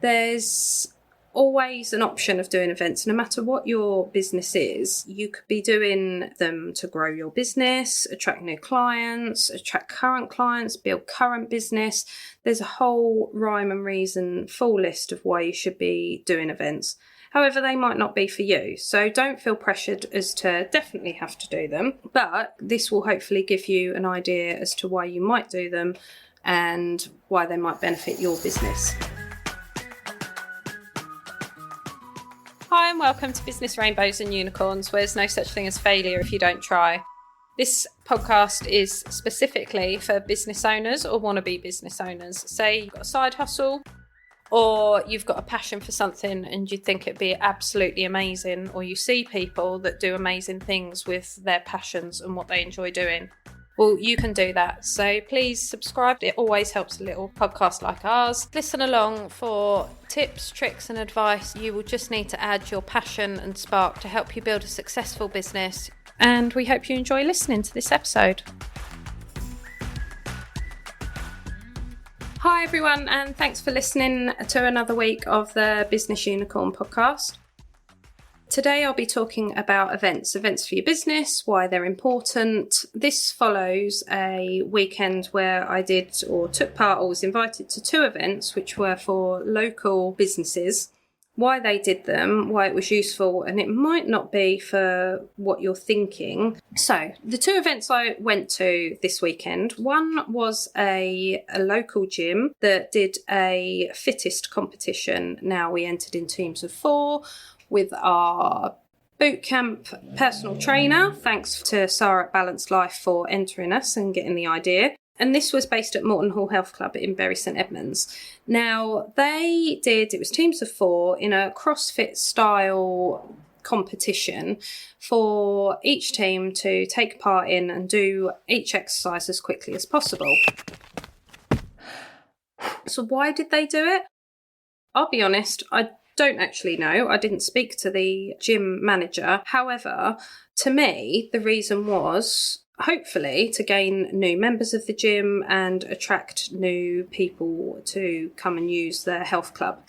There's always an option of doing events. No matter what your business is, you could be doing them to grow your business, attract new clients, attract current clients, build current business. There's a whole rhyme and reason, full list of why you should be doing events. However, they might not be for you, so don't feel pressured as to definitely have to do them, but this will hopefully give you an idea as to why you might do them and why they might benefit your business. Hi and welcome to Business Rainbows and Unicorns, where there's no such thing as failure if you don't try. This podcast is specifically for business owners or wannabe business owners. Say you've got a side hustle or you've got a passion for something and you think it'd be absolutely amazing, or you see people that do amazing things with their passions and what they enjoy doing. Well, you can do that. So please subscribe. It always helps a little podcast like ours. Listen along for tips, tricks and advice. You will just need to add your passion and spark to help you build a successful business. And we hope you enjoy listening to this episode. Hi everyone, and thanks for listening to another week of the Business Unicorn podcast. Today I'll be talking about events for your business, why they're important. This follows a weekend where I did or took part or was invited to 2 events which were for local businesses, why they did them, why it was useful, and it might not be for what you're thinking. So the 2 events I went to this weekend, one was a local gym that did a fittest competition. Now we entered in teams of 4 with our bootcamp personal trainer. Thanks to Sarah at Balanced Life for entering us and getting the idea. And this was based at Morton Hall Health Club in Bury St Edmunds. Now it was teams of 4 in a CrossFit style competition for each team to take part in and do each exercise as quickly as possible. So why did they do it? I'll be honest, I don't actually know. I didn't speak to the gym manager. However, to me, the reason was hopefully to gain new members of the gym and attract new people to come and use their health club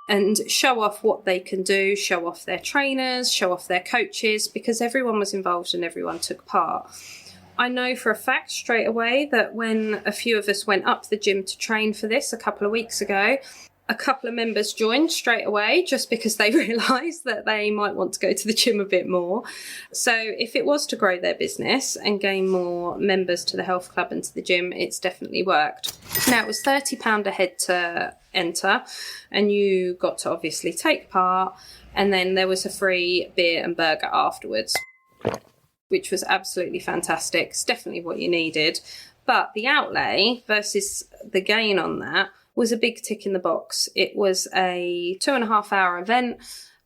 and show off what they can do, show off their trainers, show off their coaches, because everyone was involved and everyone took part. I know for a fact straight away that when a few of us went up the gym to train for this a couple of weeks ago, a couple of members joined straight away just because they realised that they might want to go to the gym a bit more. So if it was to grow their business and gain more members to the health club and to the gym, it's definitely worked. Now, it was £30 a head to enter, and you got to obviously take part, and then there was a free beer and burger afterwards, which was absolutely fantastic. It's definitely what you needed. But the outlay versus the gain on that was a big tick in the box. It was a 2.5-hour event,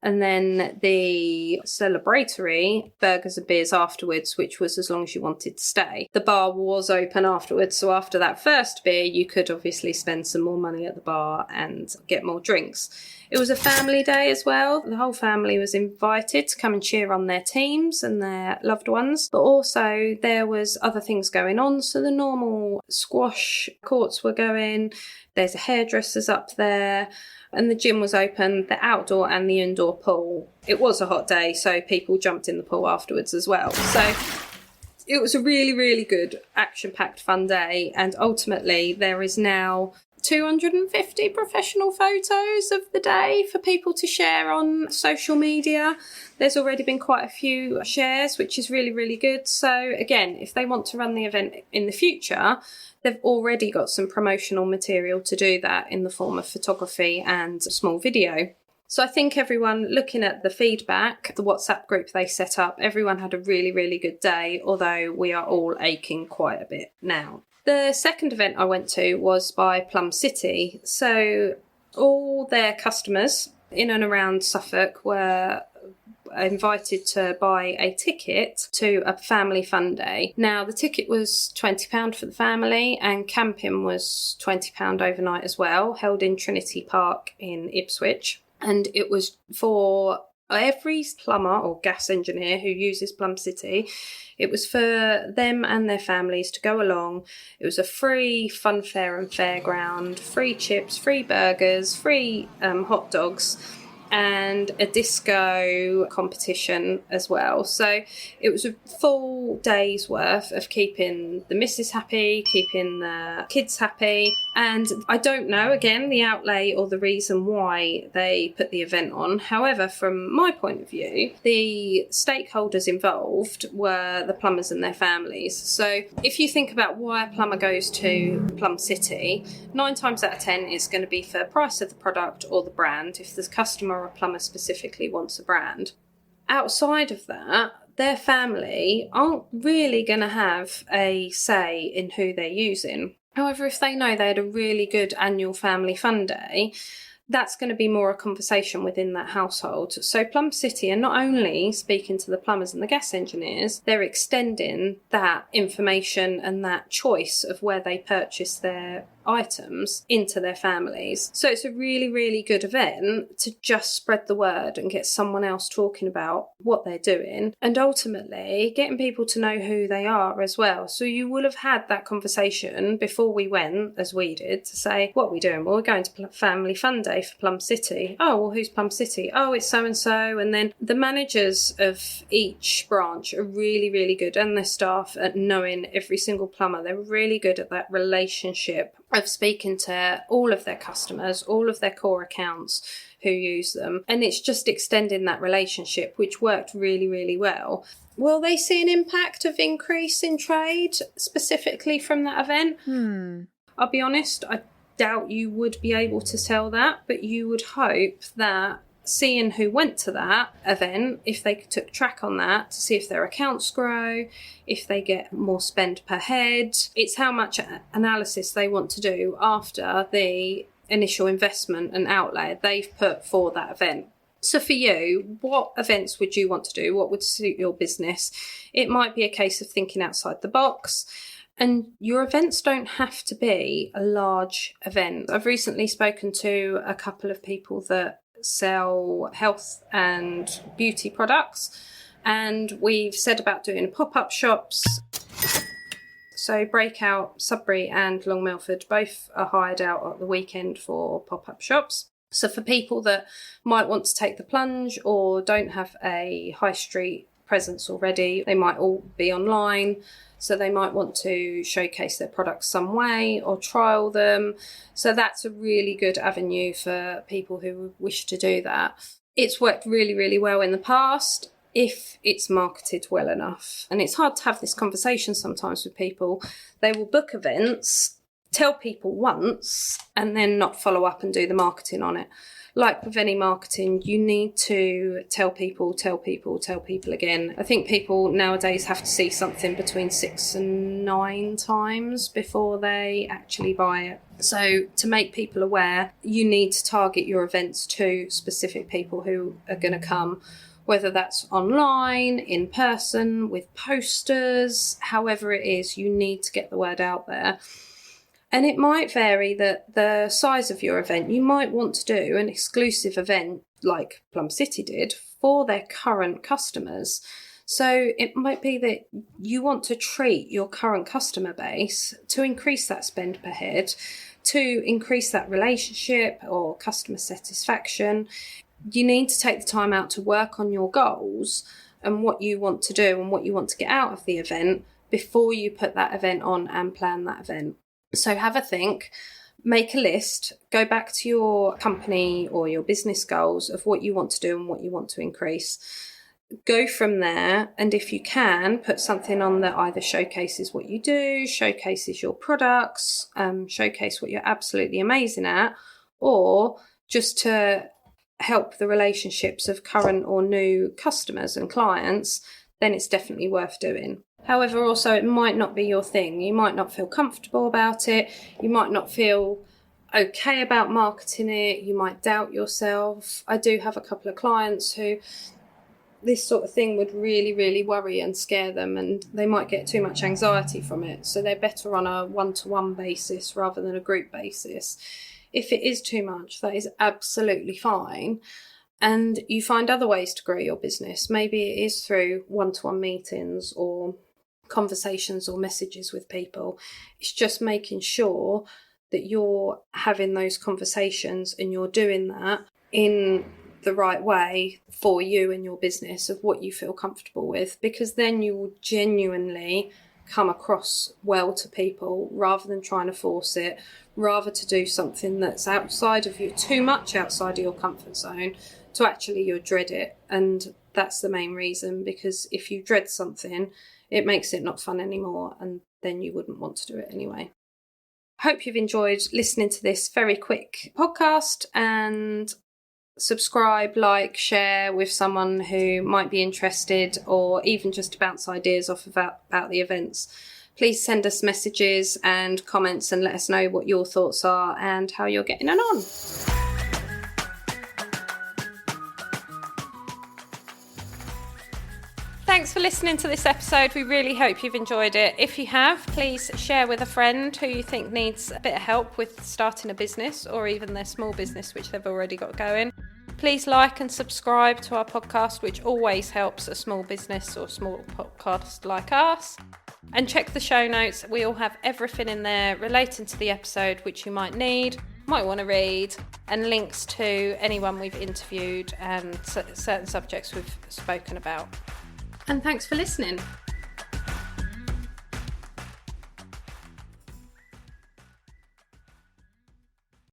and then the celebratory burgers and beers afterwards, which was as long as you wanted to stay. The bar was open afterwards, so after that first beer, you could obviously spend some more money at the bar and get more drinks. It was a family day as well. The whole family was invited to come and cheer on their teams and their loved ones, but also there was other things going on. So the normal squash courts were going, there's a hairdresser's up there, and the gym was open, the outdoor and the indoor pool. It was a hot day, so people jumped in the pool afterwards as well. So it was a really, really good, action-packed, fun day, and ultimately there is now 250 professional photos of the day for people to share on social media. There's already been quite a few shares, which is really, really good. So again, if they want to run the event in the future, they've already got some promotional material to do that in the form of photography and a small video. So I think everyone, looking at the feedback, the WhatsApp group they set up, everyone had a really, really good day, although we are all aching quite a bit now. The second event I went to was by Plum City. So all their customers in and around Suffolk were invited to buy a ticket to a family fun day. Now, the ticket was £20 for the family, and camping was £20 overnight as well, held in Trinity Park in Ipswich. And it was for every plumber or gas engineer who uses Plum City, it was for them and their families to go along. It was a free fun fair and fairground, free chips, free burgers, free hot dogs, and a disco competition as well. So it was a full day's worth of keeping the missus happy, keeping the kids happy. And I don't know, again, the outlay or the reason why they put the event on. However, from my point of view, the stakeholders involved were the plumbers and their families. So if you think about why a plumber goes to Plum City, 9 times out of 10 it's going to be for price of the product or the brand, if the customer or a plumber specifically wants a brand. Outside of that, their family aren't really going to have a say in who they're using. However, if they know they had a really good annual family fun day, that's going to be more a conversation within that household. So Plum City are not only speaking to the plumbers and the gas engineers, they're extending that information and that choice of where they purchase their items into their families. So it's a really, really good event to just spread the word and get someone else talking about what they're doing, and ultimately getting people to know who they are as well. So you will have had that conversation before we went, as we did, to say, what are we doing? Well, we're going to Family Fun Day for Plum City. Oh, well, who's Plum City? Oh, it's so-and-so. And then the managers of each branch are really, really good, and their staff, at knowing every single plumber. They're really good at that relationship of speaking to all of their customers, all of their core accounts who use them. And it's just extending that relationship, which worked really, really well. Will they see an impact of increase in trade specifically from that event? I'll be honest, I doubt you would be able to tell that, but you would hope that seeing who went to that event, if they took track on that to see if their accounts grow, if they get more spend per head. It's how much analysis they want to do after the initial investment and outlay they've put for that event. So for you, what events would you want to do? What would suit your business? It might be a case of thinking outside the box. And your events don't have to be a large event. I've recently spoken to a couple of people that sell health and beauty products, and we've said about doing pop-up shops. So Breakout, Sudbury and Long Milford both are hired out at the weekend for pop-up shops. So for people that might want to take the plunge or don't have a high street presence already, they might all be online. So they might want to showcase their products some way or trial them. So that's a really good avenue for people who wish to do that. It's worked really, really well in the past if it's marketed well enough. And it's hard to have this conversation sometimes with people. They will book events, tell people once, and then not follow up and do the marketing on it. Like with any marketing, you need to tell people again. I think people nowadays have to see something between 6 and 9 times before they actually buy it. So to make people aware, you need to target your events to specific people who are going to come, whether that's online, in person, with posters, however it is, you need to get the word out there. And it might vary that the size of your event. You might want to do an exclusive event like Plum City did for their current customers. So it might be that you want to treat your current customer base to increase that spend per head, to increase that relationship or customer satisfaction. You need to take the time out to work on your goals and what you want to do and what you want to get out of the event before you put that event on and plan that event. So have a think, make a list, go back to your company or your business goals of what you want to do and what you want to increase. Go from there, and if you can, put something on that either showcases what you do, showcases your products, showcase what you're absolutely amazing at, or just to help the relationships of current or new customers and clients, then it's definitely worth doing. However, also, it might not be your thing. You might not feel comfortable about it. You might not feel okay about marketing it. You might doubt yourself. I do have a couple of clients who this sort of thing would really, really worry and scare them, and they might get too much anxiety from it. So they're better on a one-to-one basis rather than a group basis. If it is too much, that is absolutely fine. and you find other ways to grow your business. Maybe it is through one-to-one meetings or conversations or messages with people. It's just making sure that you're having those conversations and you're doing that in the right way for you and your business, of what you feel comfortable with, because then you will genuinely come across well to people, rather than trying to force it, rather to do something that's outside of you, too much outside of your comfort zone, to actually you dread it. And that's the main reason, because if you dread something, it makes it not fun anymore, and then you wouldn't want to do it anyway. Hope you've enjoyed listening to this very quick podcast, and subscribe, like, share with someone who might be interested, or even just to bounce ideas off about the events. Please send us messages and comments and let us know what your thoughts are and how you're getting on. Thanks for listening to this episode. We really hope you've enjoyed it. If you have, please share with a friend who you think needs a bit of help with starting a business, or even their small business which they've already got going. Please like and subscribe to our podcast, which always helps a small business or small podcast like us. And check the show notes. We all have everything in there relating to the episode which you might need, might want to read, and links to anyone we've interviewed and certain subjects we've spoken about. And thanks for listening.